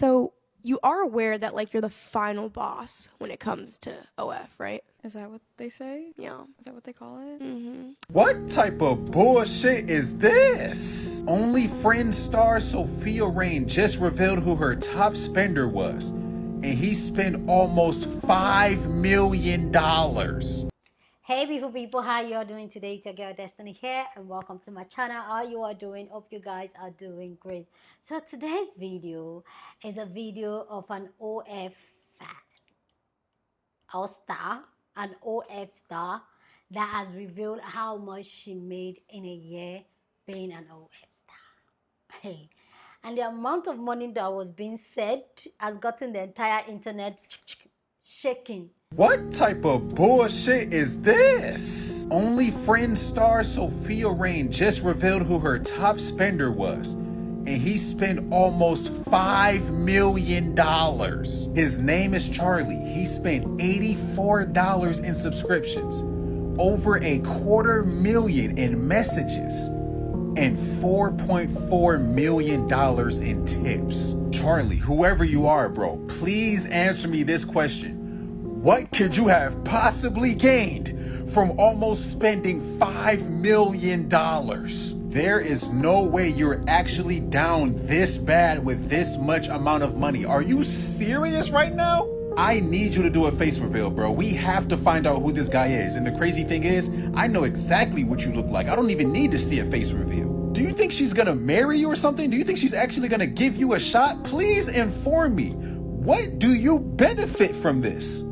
So you are aware that like you're the final boss when it comes to OF, right? Is that what they say? Yeah. Is that what they call it? What type of bullshit is this? Only Friends star Sophie Rain just revealed who her top spender was, and he spent almost $5 million. Hey people, how you all doing today? It's your girl Destiny here and welcome to my channel. How you are doing? Hope you guys are doing great. So today's video is a video of an OF fan or star, an OF star that has revealed how much she made in a year being an OF star. Hey, and the amount of money that was being said has gotten the entire internet shaking. What type of bullshit is this? Only Friends star Sophie Rain just revealed who her top spender was, and he spent almost $5 million. His name is Charlie. He spent $84 in subscriptions, over $250,000 in messages, and $4.4 million in tips. Charlie, whoever you are, bro, please answer me this question. What could you have possibly gained from almost spending $5 million? There is no way you're actually down this bad with this much amount of money. Are you serious right now? I need you to do a face reveal, bro. We have to find out who this guy is. And the crazy thing is, I know exactly what you look like. I don't even need to see a face reveal. Do you think she's gonna marry you or something? Do you think she's actually gonna give you a shot? Please inform me. What do you benefit from this?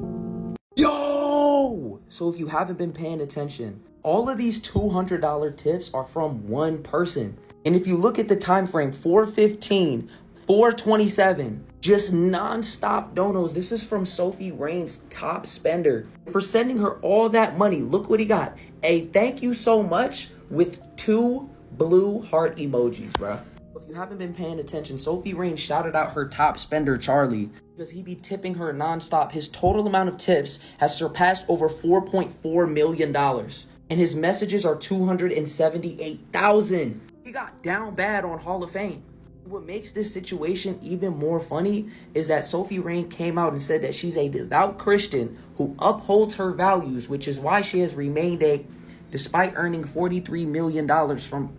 Yo! So if you haven't been paying attention, all of these $200 tips are from one person. And if you look at the time frame, 415, 427, just non-stop donos. This is from Sophie Rain's top spender. For sending her all that money, look what he got. A thank you so much with 2 blue heart emojis, bruh. If you haven't been paying attention, Sophie Rain shouted out her top spender, Charlie, because he be tipping her nonstop. His total amount of tips has surpassed over $4.4 million. And his messages are 278,000. He got down bad on Hall of Fame. What makes this situation even more funny is that Sophie Rain came out and said that she's a devout Christian who upholds her values, which is why she has remained despite earning $43 million from,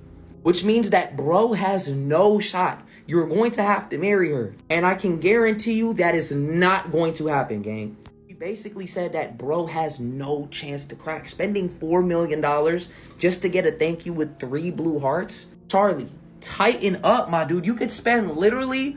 which means that bro has no shot. You're going to have to marry her. And I can guarantee you that is not going to happen, gang. He basically said that bro has no chance to crack. Spending $4 million just to get a thank you with 3 blue hearts? Charlie, tighten up, my dude. You could spend literally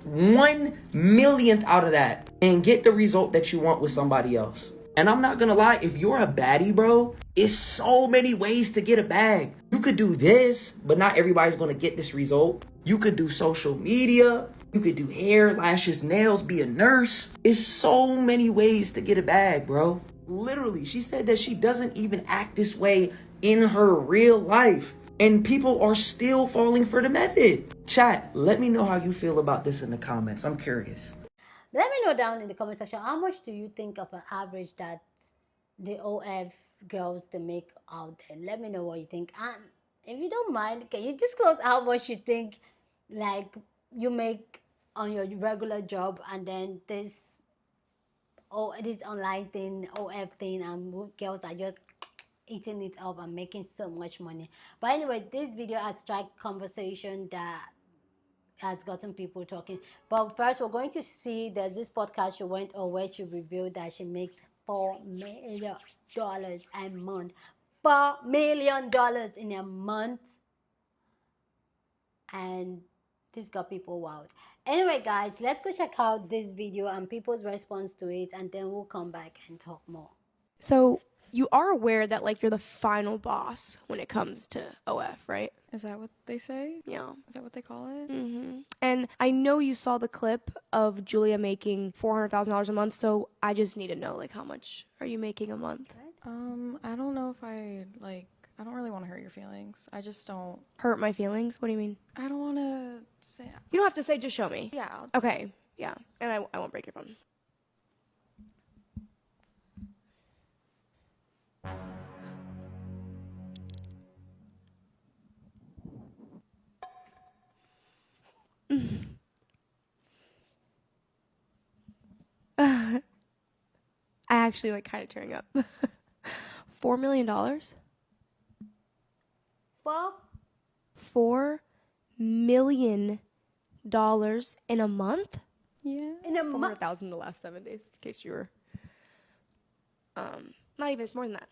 1/1,000,000th out of that and get the result that you want with somebody else. And I'm not gonna lie, if you're a baddie, bro, it's so many ways to get a bag. You could do this, but not everybody's gonna get this result. You could do social media. You could do hair, lashes, nails, be a nurse. It's so many ways to get a bag, bro. Literally, she said that she doesn't even act this way in her real life. And people are still falling for the method. Chat, let me know how you feel about this in the comments. I'm curious. Let me know down in the comment section, how much do you think of an average that the OF girls they make out there? Let me know what you think. And if you don't mind, can you disclose how much you think like you make on your regular job, and then this online thing, OF thing, and girls are just eating it up and making so much money. But anyway, this video has struck conversation that has gotten people talking. But first, we're going to see there's this podcast she went on where she revealed that she makes $4 million a month. $4 million in a month. And this got people wowed. Anyway, guys, let's go check out this video and people's response to it, and then we'll come back and talk more. So you are aware that like you're the final boss when it comes to OF, right? Is that what they say? Yeah. Is that what they call it? And I know you saw the clip of Julia making $400,000 a month, so I just need to know like how much are you making a month? I don't know if I don't really want to hurt your feelings. I just don't. Hurt my feelings? What do you mean? I don't want to say. You don't have to say, just show me. Yeah. Okay, yeah. And I won't break your phone. I actually like kind of tearing up. $4 million? Well, $4 million in a month? Yeah. in a month. 400,000 the last 7 days, in case you were. Not even, it's more than that.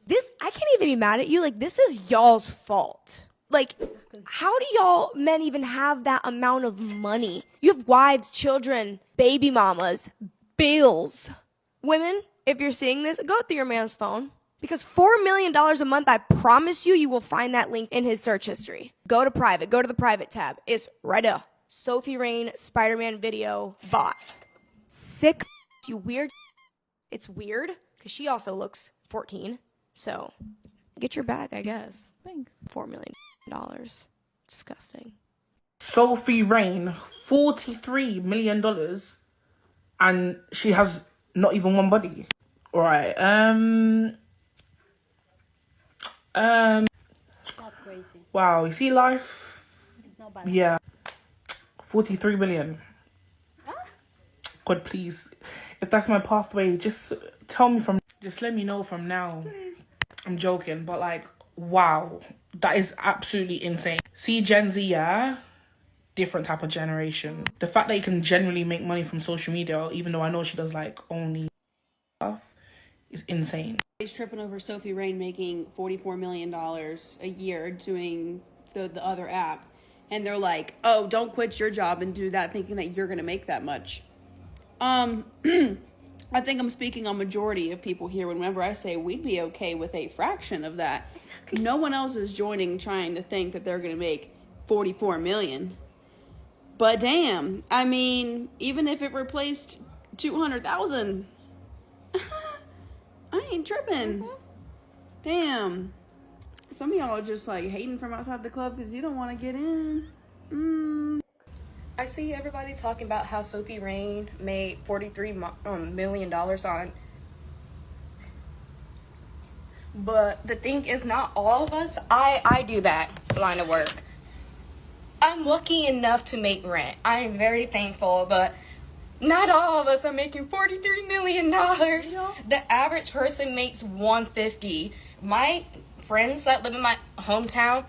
This, I can't even be mad at you. Like, this is y'all's fault. Like, how do y'all men even have that amount of money? You have wives, children, baby mamas, bills. Women, if you're seeing this, go through your man's phone. Because $4 million a month, I promise you, you will find that link in his search history. Go to private, go to the private tab. It's right there. Sophie Rain, Spider-Man video, bot. Sick, you weird. It's weird, because she also looks 14. So, get your bag, I guess. Thanks. $4 million. Disgusting. Sophie Rain, $43 million, and she has not even one body. Alright, That's crazy. wow, you see life? It's not bad. Yeah. 43 million. Huh? God, please. If that's my pathway, just tell me just let me know from now. I'm joking, but like, wow. That is absolutely insane. See, Gen Z, yeah? Different type of generation. The fact that you can generally make money from social media, even though I know she does like only stuff, is insane. He's tripping over Sophie Rain making $44 million a year doing the other app. And they're like, oh, don't quit your job and do that thinking that you're going to make that much. I think I'm speaking on majority of people here whenever I say we'd be okay with a fraction of that. Exactly. No one else is joining trying to think that they're going to make 44 million. But damn, I mean, even if it replaced 200,000, I ain't tripping. Damn. Some of y'all are just like hating from outside the club because you don't want to get in. I see everybody talking about how Sophie Rain made $43 million on. But the thing is, not all of us, I do that line of work. I'm lucky enough to make rent. I am very thankful, but not all of us are making $43 million. The average person makes $150. My friends that live in my hometown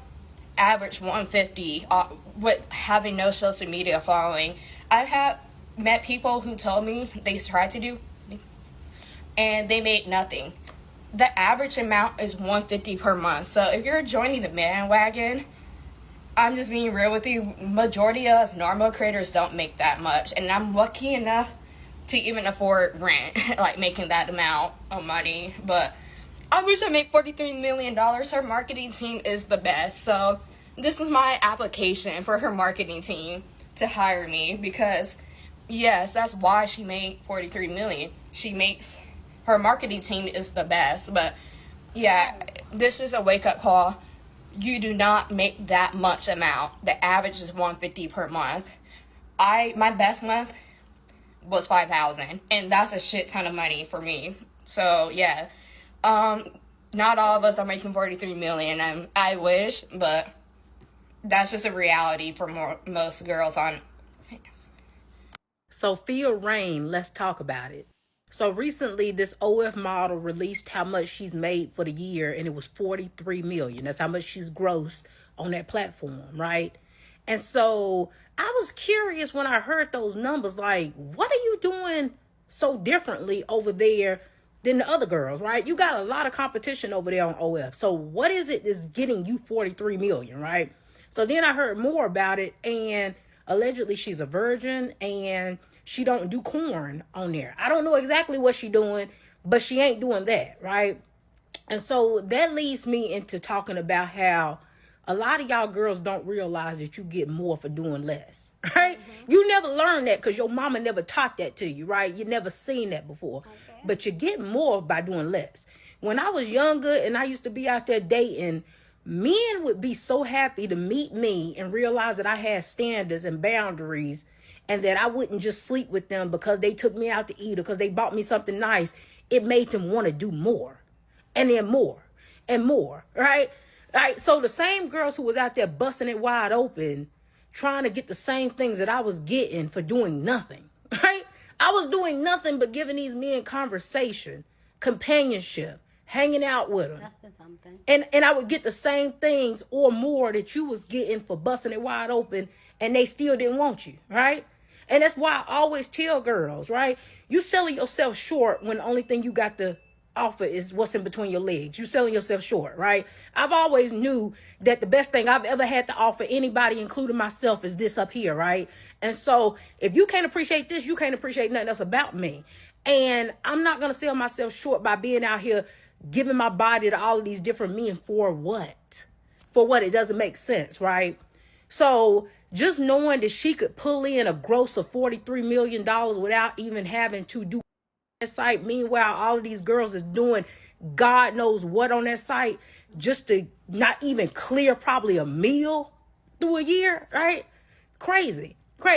average $150 with having no social media following. I have met people who told me they tried to do and they made nothing. The average amount is $150 per month. So if you're joining the bandwagon, I'm just being real with you. Majority of us normal creators don't make that much, and I'm lucky enough to even afford rent, like making that amount of money. But I wish I made $43 million. Her marketing team is the best. So this is my application for her marketing team to hire me, because yes, that's why she made $43 million. Her marketing team is the best. But yeah, this is a wake-up call. You do not make that much amount. The average is $150 per month. My best month was $5,000, and that's a shit ton of money for me. So yeah, not all of us are making $43 million, and I wish, but that's just a reality for most girls on. Sophia Rain, let's talk about it. So recently, this OF model released how much she's made for the year, and it was $43 million. That's how much she's grossed on that platform, right? And so I was curious when I heard those numbers, like, what are you doing so differently over there than the other girls, right? You got a lot of competition over there on OF. So what is it that's getting you $43 million, right? So then I heard more about it, and allegedly she's a virgin, and she don't do corn on there. I don't know exactly what she doing, but she ain't doing that, right? And so that leads me into talking about how a lot of y'all girls don't realize that you get more for doing less, right? You never learned that because your mama never taught that to you, right? You never seen that before. But you get more by doing less. When I was younger and I used to be out there dating, men would be so happy to meet me and realize that I had standards and boundaries, and that I wouldn't just sleep with them because they took me out to eat or because they bought me something nice. It made them want to do more, and then more and more, right? Right. So the same girls who was out there busting it wide open trying to get the same things that I was getting for doing nothing, right? I was doing nothing but giving these men conversation, companionship, hanging out with them. That's the something. And I would get the same things or more that you was getting for busting it wide open, and they still didn't want you, right? And that's why I always tell girls, right? You selling yourself short when the only thing you got to offer is what's in between your legs. You selling yourself short, right? I've always knew that the best thing I've ever had to offer anybody, including myself, is this up here, right? And so if you can't appreciate this, you can't appreciate nothing else about me. And I'm not going to sell myself short by being out here giving my body to all of these different men for what? For what? It doesn't make sense, right? So just knowing that she could pull in a gross of $43 million without even having to do that site. Meanwhile, all of these girls is doing God knows what on that site just to not even clear probably a meal through a year, right? Crazy.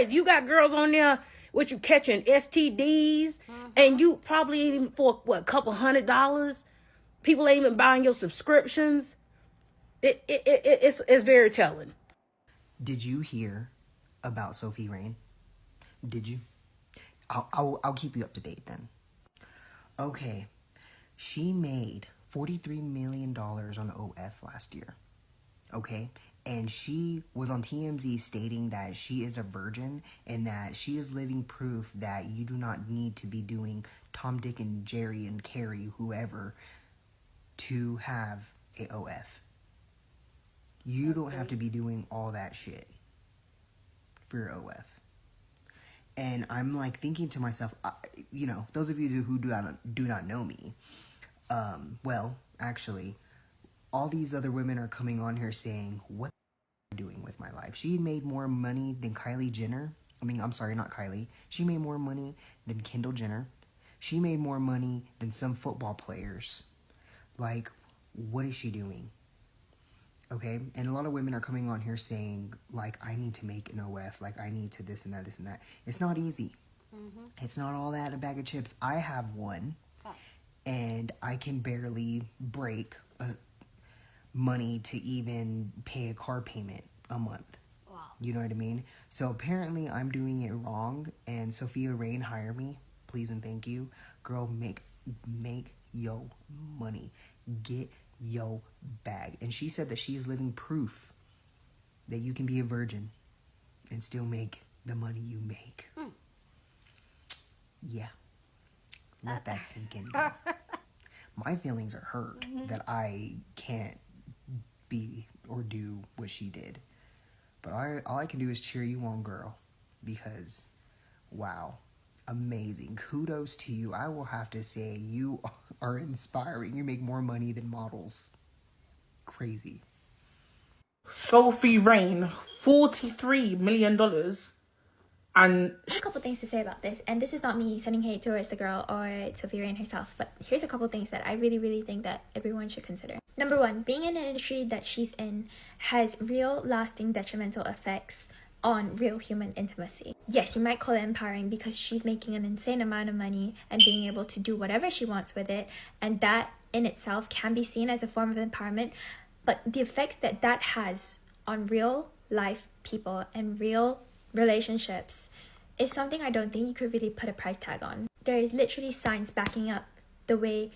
You got girls on there with you catching STDs, and you probably ain't even for what, a couple $100. People ain't even buying your subscriptions. It's very telling. Did you hear about Sophie Rain? Did you? I'll keep you up to date then. Okay, she made $43 million on OF last year. Okay, and she was on TMZ stating that she is a virgin and that she is living proof that you do not need to be doing Tom, Dick, and Jerry and Carrie, whoever, to have a OF. You don't have to be doing all that shit for your OF. And I'm like thinking to myself, you know, those of you who do not know me, well, actually, all these other women are coming on here saying, what am I doing with my life? She made more money than Kylie Jenner. I mean, I'm sorry, not Kylie. She made more money than Kendall Jenner. She made more money than some football players. Like, what is she doing? Okay, and a lot of women are coming on here saying, like, I need to make an OF, like, I need to this and that, this and that. It's not easy. It's not all that a bag of chips. I have one, and I can barely break money to even pay a car payment a month. Wow. You know what I mean? So apparently I'm doing it wrong, and Sophie Rain, hire me, please and thank you. Girl, make yo money. Get yo bag. And she said that she is living proof that you can be a virgin and still make the money you make. Yeah, let that sink in. My feelings are hurt that I can't be or do what she did, but all I can do is cheer you on, girl, because wow, amazing. Kudos to you. I will have to say you are inspiring. You make more money than models. Crazy. Sophie Rain, $43 million. And A couple things to say about this, and this is not me sending hate towards the girl or Sophie Rain herself, but here's a couple things that I really think that everyone should consider. Number one, being in an industry that she's in has real lasting detrimental effects on real human intimacy. Yes, you might call it empowering because she's making an insane amount of money and being able to do whatever she wants with it, and that in itself can be seen as a form of empowerment, but the effects that that has on real life people and real relationships is something I don't think you could really put a price tag on. There is literally science backing up the way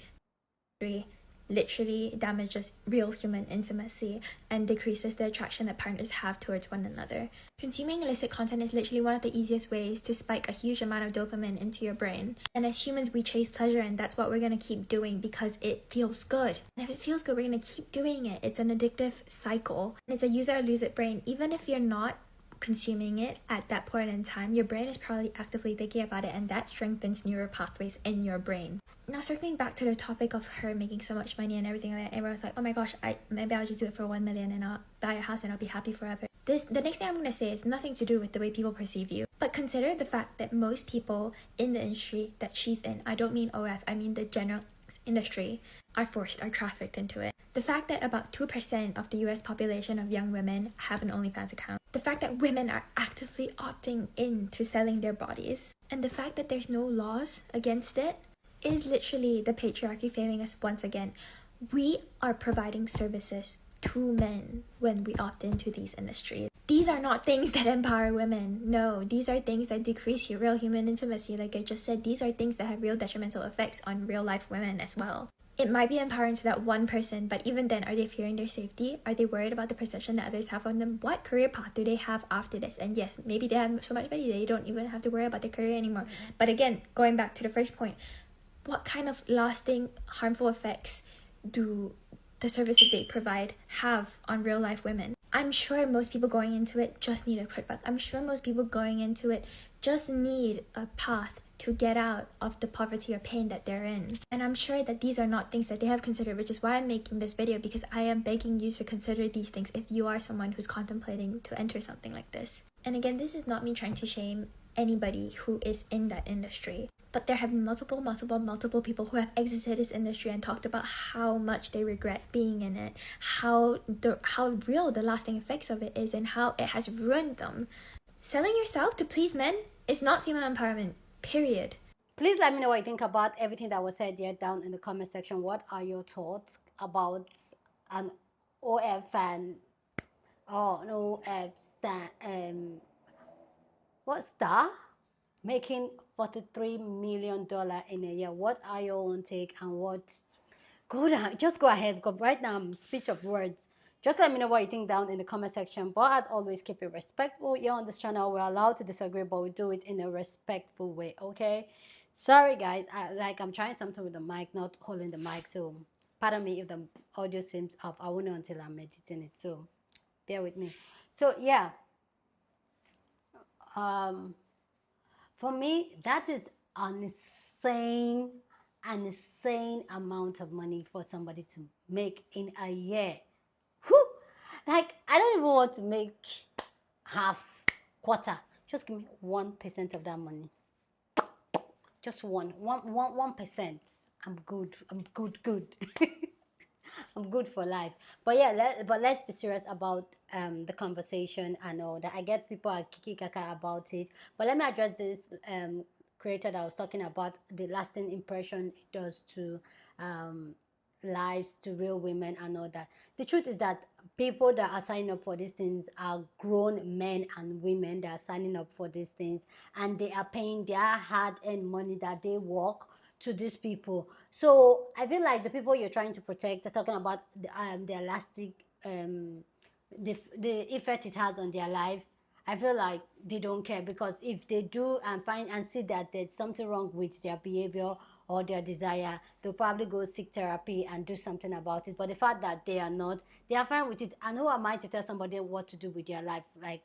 literally damages real human intimacy and decreases the attraction that partners have towards one another. Consuming illicit content is literally one of the easiest ways to spike a huge amount of dopamine into your brain. And as humans, we chase pleasure, and that's what we're going to keep doing because it feels good. And if it feels good, we're going to keep doing it. It's an addictive cycle. And it's a use it or lose it brain. Even if you're not consuming it at that point in time, your brain is probably actively thinking about it, and that strengthens neural pathways in your brain. Now, circling back to the topic of her making so much money and everything like that, everyone's like, oh my gosh, maybe I'll just do it for 1 million and I'll buy a house and I'll be happy forever. The next thing I'm going to say is nothing to do with the way people perceive you, but consider the fact that most people in the industry that she's in, I don't mean OF, I mean the general industry, are trafficked into it. The fact that about 2% of the US population of young women have an OnlyFans account. The fact that women are actively opting into selling their bodies. And the fact that there's no laws against it is literally the patriarchy failing us once again. We are providing services to men when we opt into these industries. These are not things that empower women. No, these are things that decrease your real human intimacy. Like I just said, these are things that have real detrimental effects on real life women as well. It might be empowering to that one person, but even then, are they fearing their safety? Are they worried about the perception that others have on them? What career path do they have after this? And yes, maybe they have so much money they don't even have to worry about their career anymore. But again, going back to the first point, what kind of lasting harmful effects do the services they provide have on real life women? I'm sure most people going into it just need a quick buck. I'm sure most people going into it just need a path to get out of the poverty or pain that they're in. And I'm sure that these are not things that they have considered, which is why I'm making this video, because I am begging you to consider these things if you are someone who's contemplating to enter something like this. And again, this is not me trying to shame anybody who is in that industry, but there have been multiple people who have exited this industry and talked about how much they regret being in it, how real the lasting effects of it is, and how it has ruined them. Selling yourself to please men is not female empowerment, period. Please let me know what you think about everything that was said here down in the comment section. What are your thoughts about an OF fan or an OF star making $43 million in a year? What are your own take and what? Just go ahead, because right now I'm speech of words. Just let me know what you think down in the comment section. But as always, keep it respectful. Here on this channel, we're allowed to disagree, but we do it in a respectful way, okay? Sorry, guys. I'm trying something with the mic, not holding the mic. So, pardon me if the audio seems off. I won't know until I'm editing it. So, bear with me. So, yeah. For me, that is an insane amount of money for somebody to make in a year. Whew! Like, I don't even want to make half, quarter. Just give me 1% of that money. Just 1%. I'm good. I'm good. I'm good for life. But yeah, let's be serious about the conversation and all that. I get people are kiki kaka about it. But let me address this creator that I was talking about, the lasting impression it does to lives, to real women and all that. The truth is that people that are signing up for these things are grown men and women that are signing up for these things, and they are paying their hard-earned money that they work to these people. So I feel like the people you're trying to protect are talking about the elastic the effect it has on their life. I feel like they don't care, because if they do and find and see that there's something wrong with their behavior or their desire, they'll probably go seek therapy and do something about it. But the fact that they are not, they are fine with it. And who am I to tell somebody what to do with their life? Like,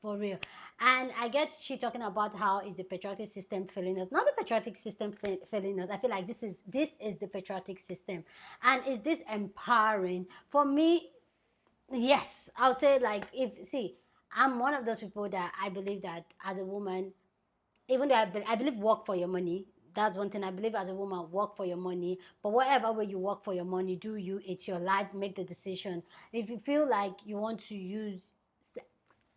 for real. And I get she talking about how is the patriotic system failing us. Not the patriotic system failing us. I feel like this is the patriotic system. And is this empowering? For me, yes. I'll say, like, I'm one of those people that I believe that as a woman, even though I believe work for your money. That's one thing I believe as a woman, work for your money. But whatever way you work for your money, do you, it's your life, make the decision. If you feel like you want to use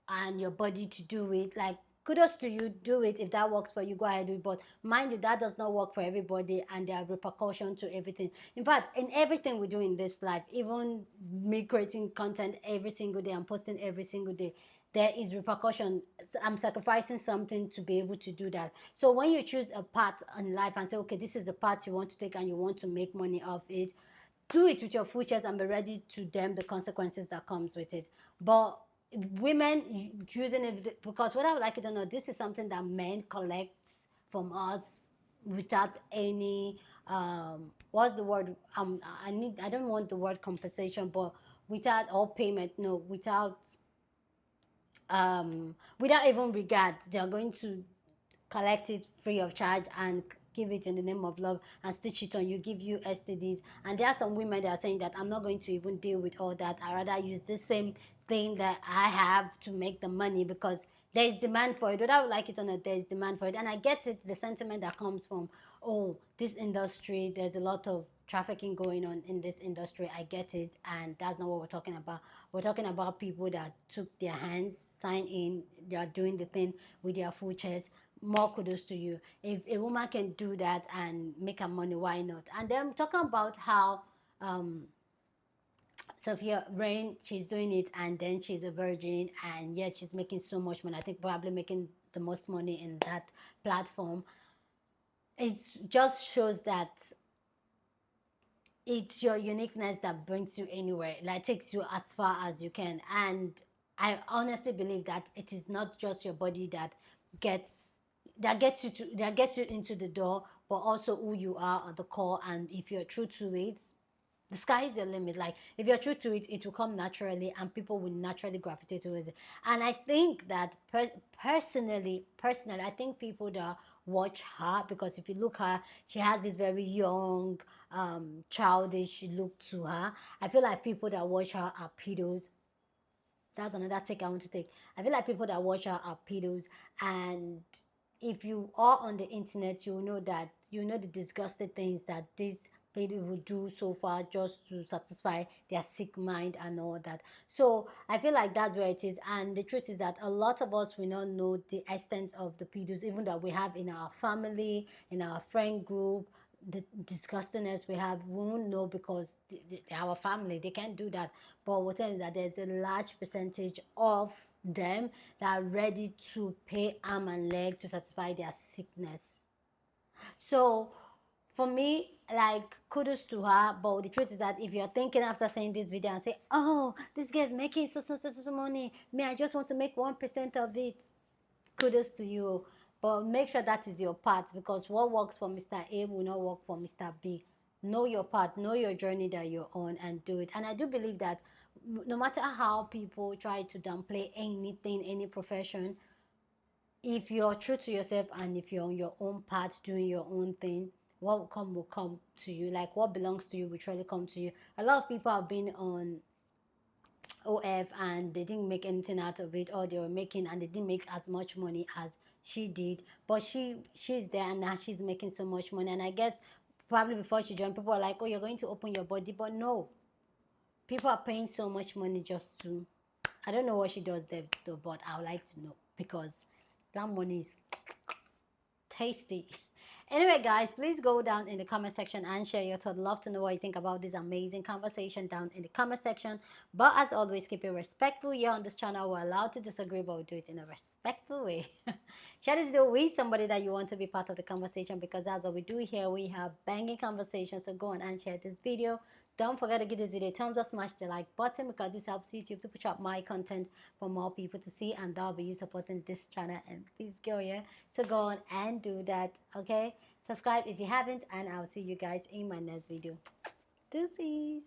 and your body to do it, like, kudos to you, do it. If that works for you, go ahead, do it. But mind you, that does not work for everybody, and there are repercussions to everything. In fact, in everything we do in this life, even me creating content every single day and posting every single day, there is repercussion. I'm sacrificing something to be able to do that. So when you choose a path in life and say, okay, this is the path you want to take and you want to make money off it, do it with your full chest and be ready to damn the consequences that comes with it. But women using it, because whether I like it or not, this is something that men collect from us without any what's the word, I don't want the word compensation, but without all payment, no, without even regard. They are going to collect it free of charge and give it in the name of love and stitch it on you, give you STDs. And there are some women that are saying that I'm not going to even deal with all that. I rather use the same thing that I have to make the money, because there is demand for it. Whether I would like it or not, there is demand for it. And I get it, the sentiment that comes from, oh, this industry, there's a lot of trafficking going on in this industry. I get it, and that's not what we're talking about. We're talking about people that took their hands, signed in, they are doing the thing with their full chest. More kudos to you. If a woman can do that and make her money, why not? And then talking about how Sophia Rain, she's doing it, and then she's a virgin, and yet she's making so much money. I think probably making the most money in that platform. It just shows that it's your uniqueness that brings you anywhere, like takes you as far as you can. And I honestly believe that it is not just your body gets that gets you into the door, but also who you are at the core. And if you're true to it, the sky is your limit. Like if you're true to it, it will come naturally, and people will naturally gravitate towards it. And I think that personally, I think people that watch her, because if you look her, she has this very young, childish look to her. I feel like people that watch her are pedos. That's another take I want to take. I feel like people that watch her are pedos, and if you are on the internet, you know that the disgusting things that these people will do so far just to satisfy their sick mind and all that. So I feel like that's where it is. And the truth is that a lot of us will not know the extent of the pedos, even that we have in our family, in our friend group. The disgustingness we have, we won't know because our family, they can't do that. But we'll tell you that there's a large percentage of them that are ready to pay arm and leg to satisfy their sickness. So for me, like, kudos to her. But the truth is that if you're thinking after seeing this video and say, oh, this guy's making so money, me, I just want to make 1% of it, kudos to you. But make sure that is your part, because what works for Mr. A will not work for Mr. B. Know your part, know your journey that you're on, and do it. And I do believe that no matter how people try to downplay anything, any profession, if you're true to yourself and if you're on your own path doing your own thing, what will come to you. Like what belongs to you will surely come to you. A lot of people have been on OF and they didn't make anything out of it, or they were making and they didn't make as much money as she did. But she's there and now she's making so much money. And I guess probably before she joined, people were like, oh, you're going to open your body. But no, people are paying so much money just to, I don't know what she does there though, but I would like to know, because that money is tasty. Anyway, guys, please go down in the comment section and share your thoughts. Love to know what you think about this amazing conversation down in the comment section. But as always, keep it respectful. Here on this channel, we're allowed to disagree, but we do it in a respectful way. Share this video with somebody that you want to be part of the conversation, because that's what we do here. We have banging conversations. So go on and share this video. Don't forget to give this video a thumbs up, smash the like button, because this helps YouTube to push out my content for more people to see, and that'll be you supporting this channel. And please go here to go on and do that, okay? Subscribe if you haven't, and I'll see you guys in my next video. Deuces.